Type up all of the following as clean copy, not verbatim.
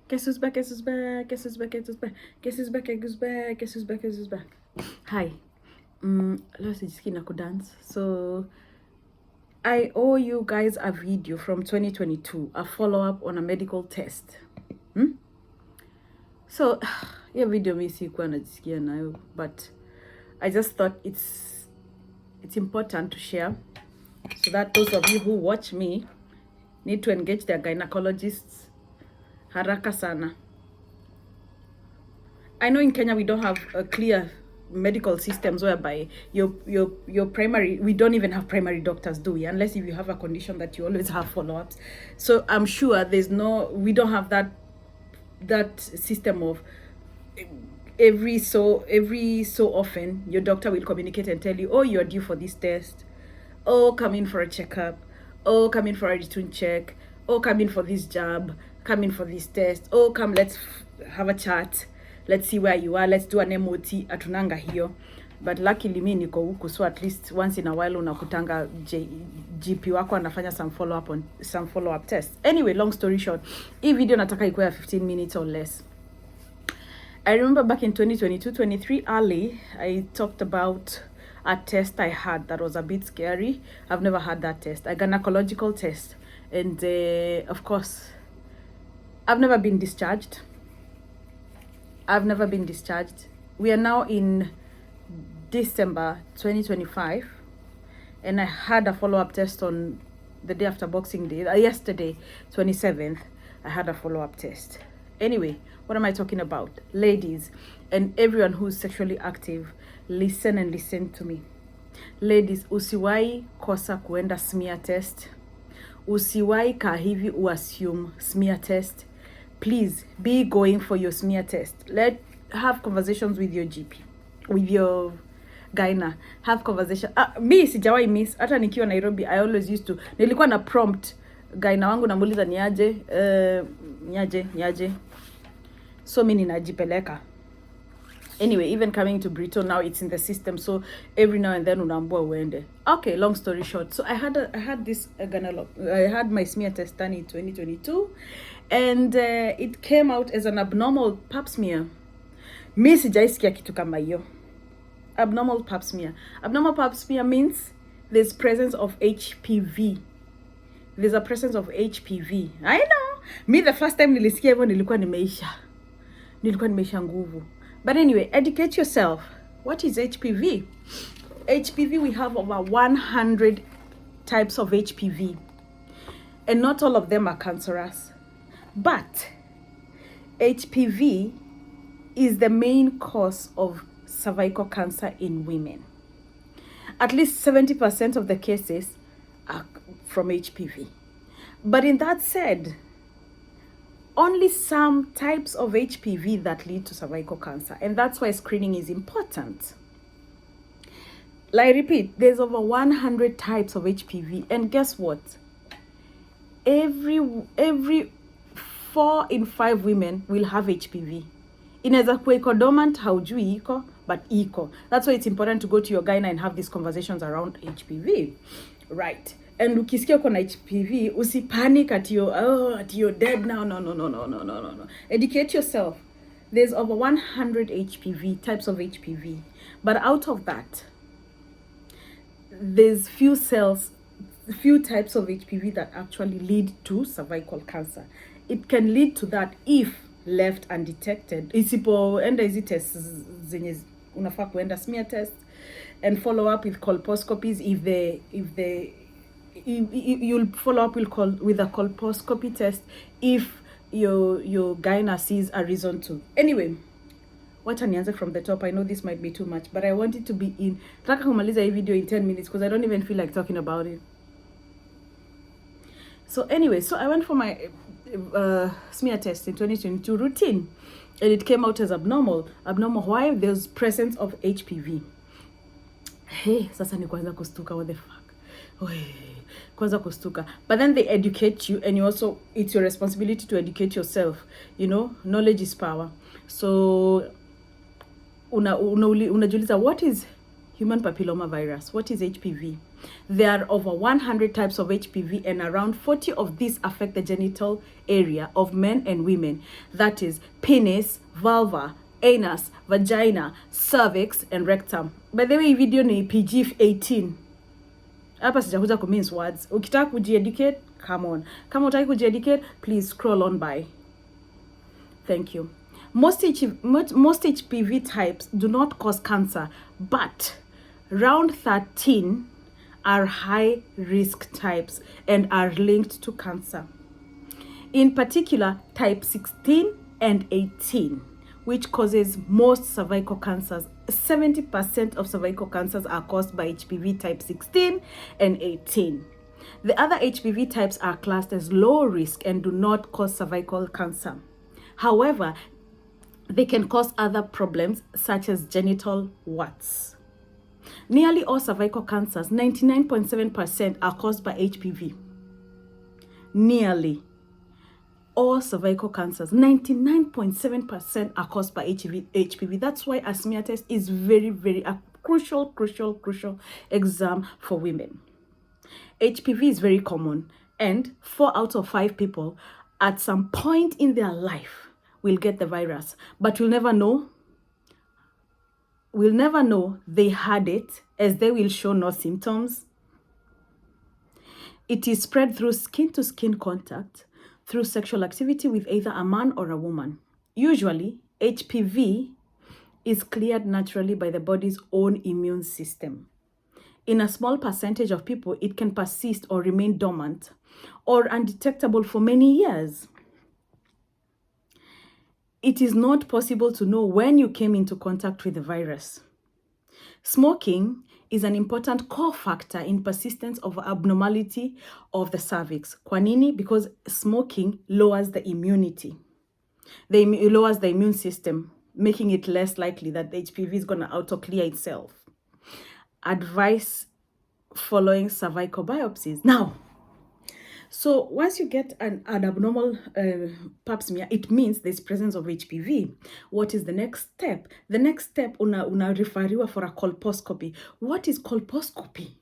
Guess who's back? Guess who's back? Guess who's back? Guess who's back? Guess who's back? Guess who's back? Guess who's back? Guess who's back? Hi. Let's just dance. So I owe you guys a video from 2022, a follow-up on a medical test. So yeah, video me sikuwa najisikia nayo, but I just thought it's important to share so that those of you who watch me need to engage their gynecologists haraka sana. I know in Kenya we don't have a clear medical systems whereby your primary, we don't even have primary doctors, do we? Unless if you have a condition that you always have follow-ups. So I'm sure we don't have that system of every so often your doctor will communicate and tell you, oh, you're due for this test, oh, come in for a checkup, oh, come in for a routine check, oh, come in for this jab, come in for this test, oh, come, let's have a chat, let's see where you are, let's do an MOT. Atunanga hiyo, but luckily mi niko huku, so at least once in a while unakutanga GP wako anafanya some follow up tests. Anyway, long story short, hii video nataka ikuwe ya 15 minutes or less. I remember back in 2022-23 early, I talked about a test I had that was a bit scary. I've never had that test, a gynecological test, and of course I've never been discharged. We are now in December 2025, and I had a follow-up test on the day after Boxing Day. Yesterday, 27th, I had a follow-up test. Anyway, what am I talking about? Ladies and everyone who's sexually active, listen to me. Ladies, usiwai kosa kuenda smear test. Usiwai kahivi uassume smear test. Please be going for your smear test. Have conversations with your GP, with your gyna. Have conversation. Mi sijawai miss. Hata nikiwa Nairobi, I always used to. Nilikuwa na prompt gyna wangu namuuliza niaje. So mimi ninajipeleka. Anyway, even coming to Brito now, it's in the system. So every now and then unaambua uende. Okay, long story short. So I had my smear test done in 2022, and it came out as an abnormal pap smear. Mi sijaisikia kitu kama hiyo. Abnormal pap smear. Abnormal pap smear means there's presence of HPV. There's a presence of HPV. I know. Me the first time nilisikia hivyo nilikuwa nimeisha nguvu. But anyway, educate yourself. What is HPV? HPV, we have over 100 types of HPV. And not all of them are cancerous. But HPV is the main cause of cervical cancer in women. At least 70% of the cases are from HPV. But in that said, only some types of HPV that lead to cervical cancer, and that's why screening is important. Like I repeat, there's over 100 types of HPV, and guess what? Every 4 in 5 women will have HPV. Inaweza kuwa iko dormant, haujui iko, but iko. That's why it's important to go to your gyna and have these conversations around HPV, right? And ukisikia uko na HPV, usipanic at you're dead now. No. Educate yourself. There's over 100 HPV, types of HPV. But out of that, there's few types of HPV that actually lead to cervical cancer. It can lead to that if left undetected. Isipoenda hizi tests zenye unafaa kuenda smear test and follow up with colposcopies you'll follow up with a colposcopy test if your gyna sees a reason to. Anyway, wacha nianze from the top. I know this might be too much, but I want it to be in. Nataka kumaliza hii video in 10 minutes because I don't even feel like talking about it. So anyway, so I went for my smear test in 2022 routine, and it came out as abnormal. Why? There's presence of HPV. Hey, sasa ni kwanza kustuka, what the fuck? Kwanza kustuka. But then they educate you, and you also, it's your responsibility to educate yourself. You know, knowledge is power. So unajiuliza, what is human papilloma virus. What is HPV? There are over 100 types of HPV, and around 40 of these affect the genital area of men and women. That is penis, vulva, anus, vagina, cervix, and rectum. By the way, video ni PG-18. Hapa sijakuja ku mince words. Ukitaka kuji-educate, come on. Kama utaki kuji-educate, please scroll on by. Thank you. Most HPV types do not cause cancer, but around 13 are high risk types and are linked to cancer. In particular, type 16 and 18, which causes most cervical cancers. 70% of cervical cancers are caused by HPV type 16 and 18. The other HPV types are classed as low risk and do not cause cervical cancer. However, they can cause other problems such as genital warts. Nearly all cervical cancers, 99.7%, are caused by HPV. Nearly all cervical cancers, 99.7%, are caused by HPV. That's why a smear test is a crucial exam for women. HPV is very common, and 4 out of 5 people at some point in their life will get the virus, but we'll never know they had it, as they will show no symptoms. It is spread through skin-to-skin contact, through sexual activity with either a man or a woman. Usually, HPV is cleared naturally by the body's own immune system. In a small percentage of people, it can persist or remain dormant or undetectable for many years. It is not possible to know when you came into contact with the virus. Smoking is an important core factor in persistence of abnormality of the cervix. Kwa nini? Because smoking lowers the immunity. It lowers the immune system, making it less likely that the HPV is going to auto-clear itself. Advice following cervical biopsies. Now, so once you get an abnormal pap smear, it means there's presence of HPV. What is the next step? The next step, una referiwa for a colposcopy. What is colposcopy?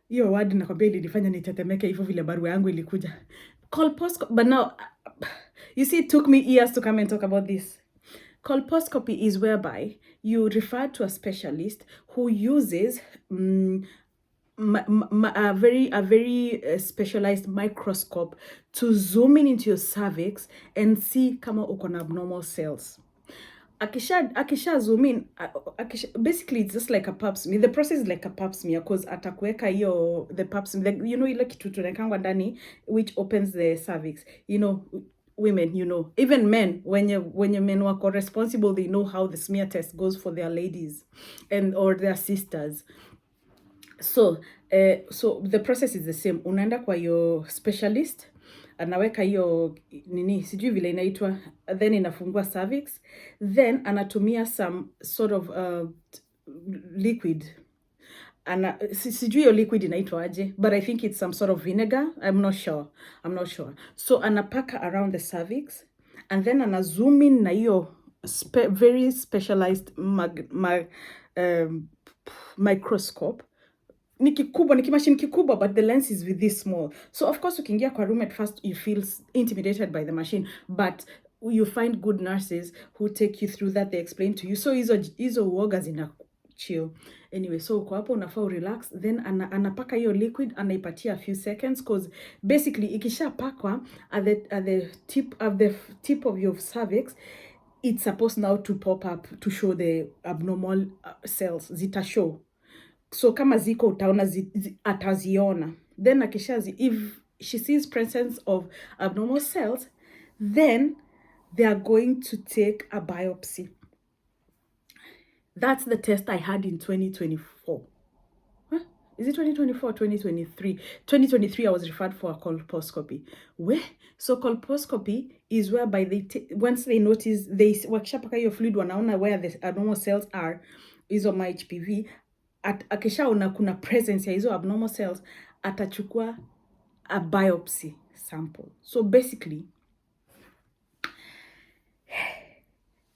Hiyo word nakwambia ilifanya nitetemeke hivyo vile barua yangu ilikuja. Colposcopy, but now, you see, it took me years to come and talk about this. Colposcopy is whereby you refer to a specialist who uses a very specialized microscope to zoom in into your cervix and see kama uko na abnormal cells. Akisha zoom in, basically it's just like a pap smear. The process is like a pap smear because atakuweka hiyo the pap smear, you know, ile kitu tunakangwa ndani which opens the cervix. You know, women, you know, even men, when your men wako responsible, they know how the smear test goes for their ladies or their sisters. So the process is the same. Unaenda kwa your specialist, anaweka hiyo nini, sijui vile inaitwa, then inafungua cervix, then anatumia some sort of liquid. Sijui hiyo liquid inaitwa aje, but I think it's some sort of vinegar. I'm not sure. So anapaka around the cervix, and then anazoom in na hiyo very specialized microscope. Ni kimashini kikubwa, but the lens is with this small. So of course ukiingia kwa room at first you feel intimidated by the machine, but you find good nurses who take you through that. They explain to you. So hizo uoga zina chill. Anyway, so uko hapo unafaa relax, then anapaka hiyo liquid, anaipatia a few seconds, because basically ikishapakwa at the tip of your cervix, it's supposed now to pop up to show the abnormal cells. Zita show. So kama ziko utaona ataziona. Then if she sees presence of abnormal cells, then they are going to take a biopsy. That's the test I had in 2024. Huh? Is it 2024 or 2023? 2023, I was referred for a colposcopy. So colposcopy is whereby once they notice, wakishapaka hiyo fluid, wanaona where the abnormal cells are, hizo my HPV, akishaona kuna presence ya hizo abnormal cells, atachukua a biopsy sample. So basically,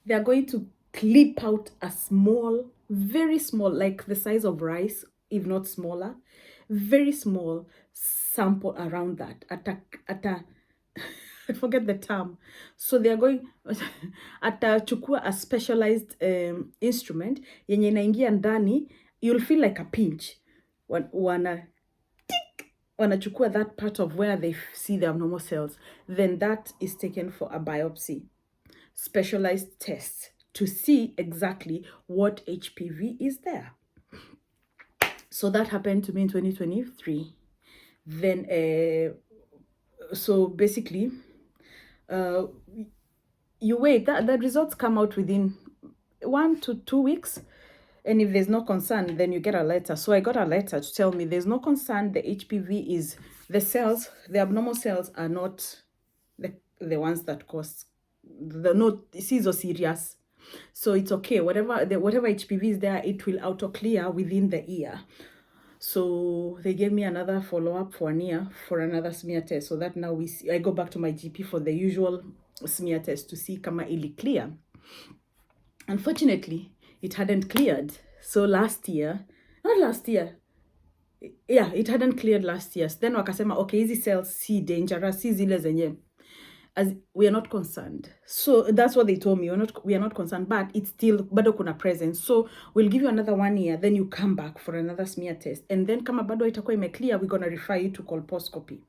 they are going to clip out a small very small, like the size of rice, if not smaller, very small sample around that at a I forget the term. So they are going atachukua a specialized instrument yenye inaingia ndani, you'll feel like a pinch. Wanachukua that part of where they see the abnormal cells, then that is taken for a biopsy, specialized test to see exactly what HPV is there. So that happened to me in 2023. Then, so basically, you wait, the results come out within 1 to 2 weeks. And if there's no concern, then you get a letter. So I got a letter to tell me there's no concern. The HPV is the cells, the abnormal cells are not the ones that cause the no disease or serious. So it's okay. Whatever HPV is there, it will auto clear within the year. So they gave me another follow-up for an year for another smear test. So that now I go back to my GP for the usual smear test to see kama ili clear. Unfortunately, it hadn't cleared. So it hadn't cleared last year. So then wakasema, okay, hizi cells si dangerous, si zile zenye, as we are not concerned. So that's what they told me. We are not concerned, but it's still bado kuna presence. So we'll give you another 1 year, then you come back for another smear test. And then kama bado itakuwa imeclear, we're gonna refer you to colposcopy.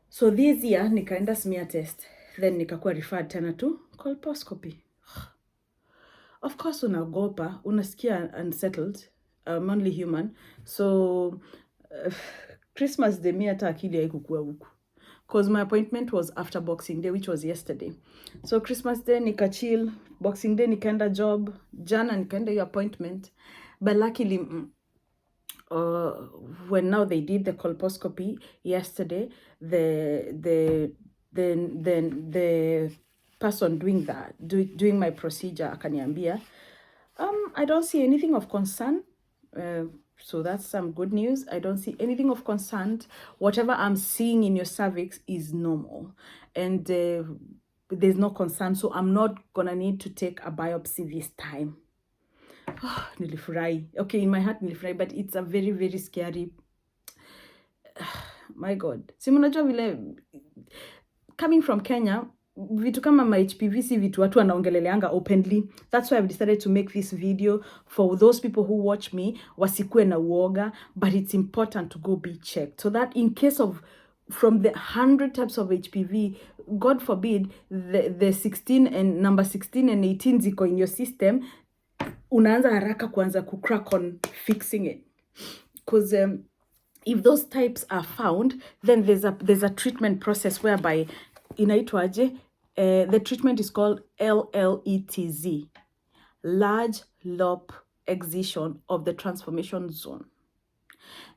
So this year, nikaenda smear test. Then nikakuwa referred tena to colposcopy. Of course, unagopa, unasikia unsettled. I'm only human. So, Christmas Day, mi hata akili haikukuwa huku. Because my appointment was after Boxing Day, which was yesterday. So, Christmas Day, nika chill. Boxing Day, nikaenda job. Jana, nikaenda your appointment. But luckily, when now they did the colposcopy yesterday, the person doing my procedure akaniambia, I don't see anything of concern. So that's some good news. I don't see anything of concern. Whatever I'm seeing in your cervix is normal, and there's no concern. So I'm not gonna need to take a biopsy this time. Nilifurahi. Okay, in my heart nilifurahi, but it's a very, very scary. My God. Si mnajua vile, coming from Kenya, vitu kama ma HPV si vitu watu wanaongeleleanga openly. That's why I've decided to make this video for those people who watch me, wasikue na uoga, but it's important to go be checked. So that in case of, from the 100 types of HPV, God forbid, the 16 and number 16 and 18 ziko in your system, unaanza haraka kuanza kucrack on fixing it. Because if those types are found, then there's a treatment process whereby inaitwaje, the treatment is called LLETZ, large lobe excision of the transformation zone.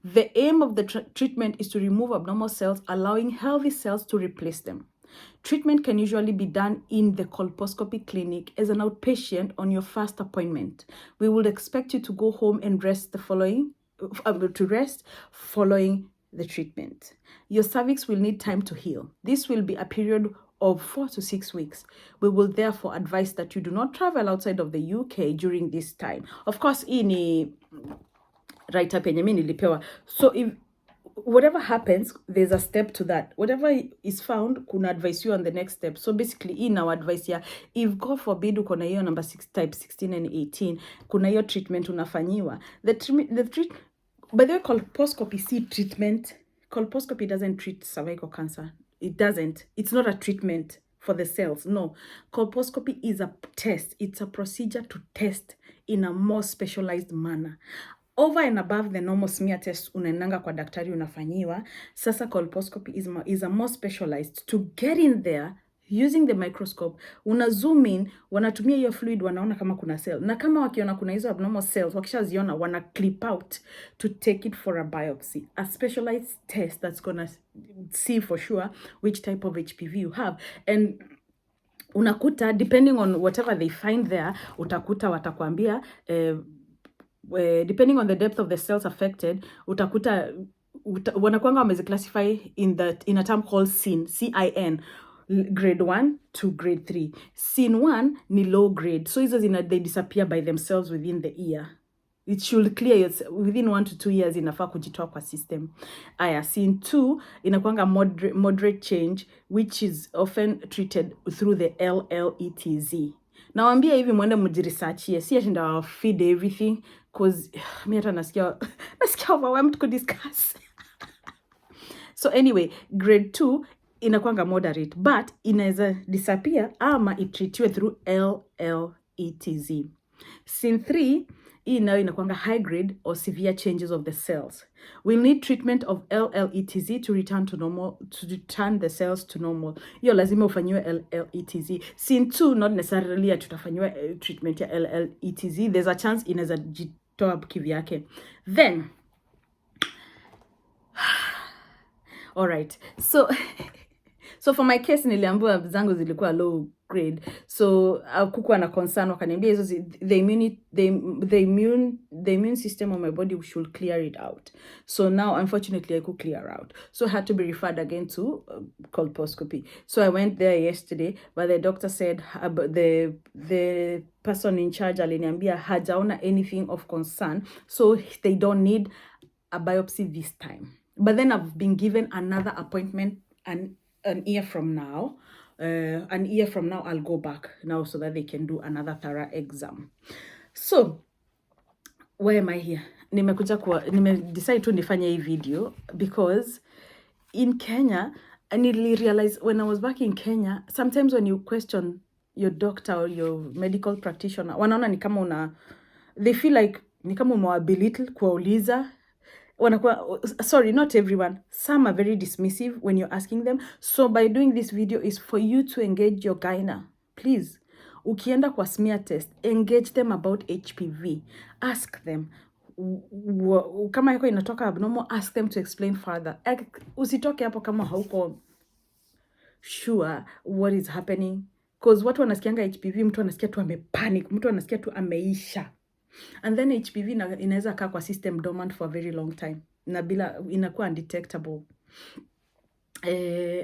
The aim of the treatment is to remove abnormal cells, allowing healthy cells to replace them. Treatment can usually be done in the colposcopy clinic as an outpatient on your first appointment. We would expect you to go home and rest following the treatment. Your cervix will need time to heal. This will be a period of 4 to 6 weeks. We will therefore advise that you do not travel outside of the UK during this time. Of course, ini right up yenye mimi nilipewa. So if whatever happens, there's a step to that. Whatever is found, kuna advise you on the next step. So basically, in our advice here, if God forbid uko na hiyo number 6 type 16 and 18, kuna hiyo treatment unafanyiwa. By the way, colposcopy see treatment. Colposcopy doesn't treat cervical cancer. It doesn't. It's not a treatment for the cells. No. Colposcopy is a test. It's a procedure to test in a more specialized manner. Over and above the normal smear test unaendanga kwa daktari unafanyiwa, sasa colposcopy is a more specialized to get in there using the microscope. Una zoom in, wanatumia hiyo fluid, wanaona kama kuna cell. Na kama wakiona kuna hizo abnormal cells, wakishaziona wana clip out to take it for a biopsy. A specialized test that's gonna see for sure which type of HPV you have. And unakuta, depending on whatever they find there, utakuta watakwambia, depending on the depth of the cells affected, utakuta wanakuanga wamezi classify in a term called CIN. grade 1 to grade 3. Scene 1 ni low grade, so hizo they disappear by themselves within the year. It should clear within 1 to 2 years, inafaa kujitoa kwa system. Aya, scene 2 inakuanga moderate change, which is often treated through the LLETZ. Nawambia hivi mwende mjiresearchie, si ati nda feed everything, cause mi hata nasikia overwhelmed to discuss. So anyway, grade 2 inakuanga moderate, but inaweza disappear ama itreatiwe through LLETZ. Scene 3, hii nayo inakuanga high grade or severe changes of the cells. We'll need treatment of LLETZ to return to normal, to return the cells to normal. Hiyo lazima ufanyiwe LLETZ. Scene 2, not necessarily tutafanyiwa treatment ya LLETZ. There's a chance inaweza jitoa kivyake. Then all right, so for my case niliambiwa zangu zilikuwa low grade, so kukuwa na concern, wakaniambia hizo the immune system of my body should clear it out. So now unfortunately I could clear out, so I had to be referred again to colposcopy. So I went there yesterday, but the doctor said the person in charge aliniambia hajaona anything of concern, so they don't need a biopsy this time. But then I've been given another appointment an year from now. An year from now, I'll go back now so that they can do another thorough exam. So, why am I here? Decide to nifanye hii video because in Kenya, I realized when I was back in Kenya, sometimes when you question your doctor or your medical practitioner, wanaona ni kama they feel like ni kama umewabelittle kuwauliza. Sorry, not everyone. Some are very dismissive when you're asking them. So by doing this video is for you to engage your gyna. Please, ukienda kwa smear test, engage them about HPV. Ask them. Kama yako inatoka abnormal, ask them to explain further. Usitoke hapo kama hauko sure what is happening. Because watu wanasikianga HPV, mtu anasikia tu amepanic, mtu anasikia tu ameisha. And then HPV inaweza kaa kwa system dormant for a very long time. Na bila inakuwa undetectable.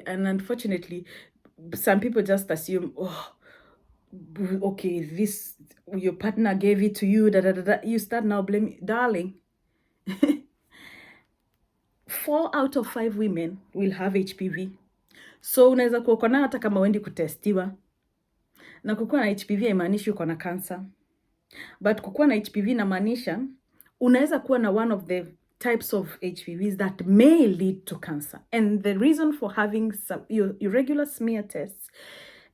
And unfortunately, some people just assume, oh, okay, your partner gave it to you, You start now blaming. Darling, 4 out of 5 women will have HPV. So unaweza kuwa na hata kama wendi kutestiwa. Na kukuwa na HPV haimaanishi uko na cancer. But kukuwa na HPV inamaanisha unaweza kuwa na one of the types of HPVs that may lead to cancer. And the reason for having your regular smear tests,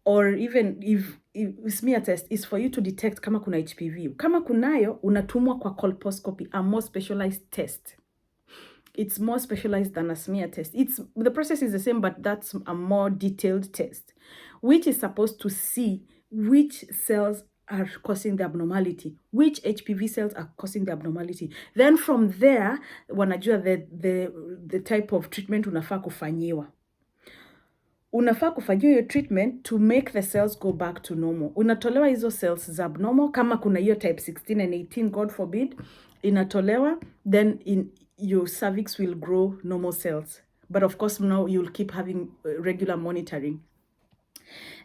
or even if smear test, is for you to detect kama kuna HPV. Kama kunayo, unatumwa kwa colposcopy, a more specialized test. It's more specialized than a smear test. The process is the same, but that's a more detailed test, which is supposed to see which cells are causing the abnormality, which HPV cells are causing the abnormality. Then from there, wanajua the type of treatment unafaa kufanyiwa. Unafaa kufanyiwa your treatment to make the cells go back to normal. Unatolewa hizo cells za abnormal, kama kuna hiyo type 16 and 18, God forbid, inatolewa, then your cervix will grow normal cells. But of course, now you'll keep having regular monitoring.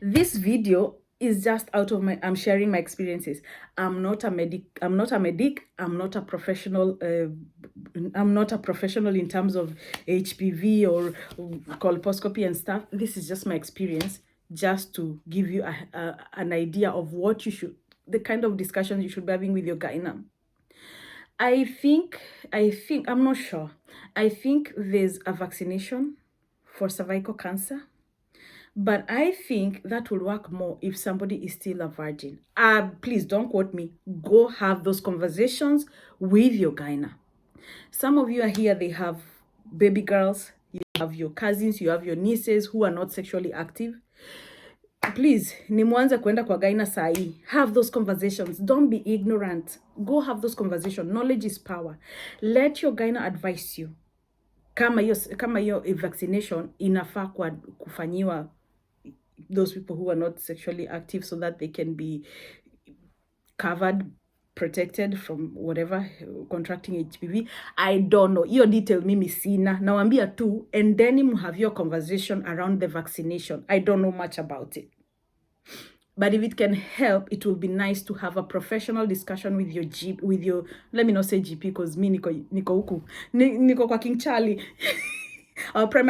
This video is just out of I'm sharing my experiences. I'm not a medic. I'm not a professional. I'm not a professional in terms of HPV or colposcopy and stuff. This is just my experience, just to give you an idea of what the kind of discussions you should be having with your gyna. I think, I'm not sure. I think there's a vaccination for cervical cancer. But I think that will work more if somebody is still a virgin. Please don't quote me. Go have those conversations with your gyna. Some of you are here, they have baby girls, you have your cousins, you have your nieces who are not sexually active. Please, ni mwanze kwenda kwa gyna sahi. Have those conversations. Don't be ignorant. Go have those conversations. Knowledge is power. Let your gyna advise you. Kama hiyo vaccination inafaa kufanyiwa those people who are not sexually active so that they can be covered protected from whatever contracting HPV. I don't know. Hiyo detail mimi sina. Nawambia tu, and then have your conversation around the vaccination. I don't know much about it. But if it can help, it will be nice to have a professional discussion with your GP, with your, let me not say GP because me niko huku, niko kwa King Charlie, our primary